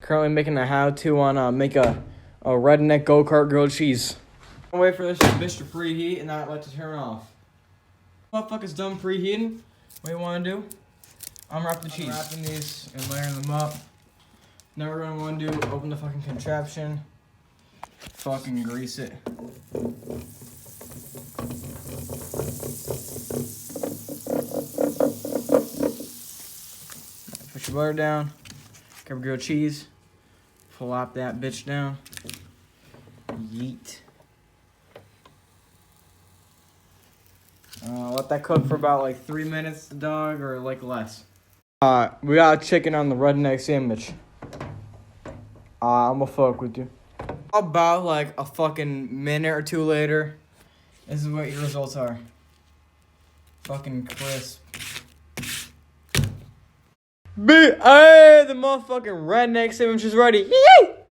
Currently making a how-to on make a redneck go-kart grilled cheese. I'll wait for this bitch to preheat and not let it turn off. Motherfucker's done preheating. What you want to do? Unwrap the cheese. Unwrapping these and layering them up. Now we're gonna want to do open the fucking contraption. Fucking grease it. Put your butter down. Grab grilled cheese. Plop that bitch down. Yeet. Let that cook for about like 3 minutes, dog, or like less. We got chicken on the redneck sandwich. I'ma fuck with you. About like a fucking minute or two later, this is what your results are. Fucking crisp. Hey, the motherfucking redneck sandwich is ready. Yee!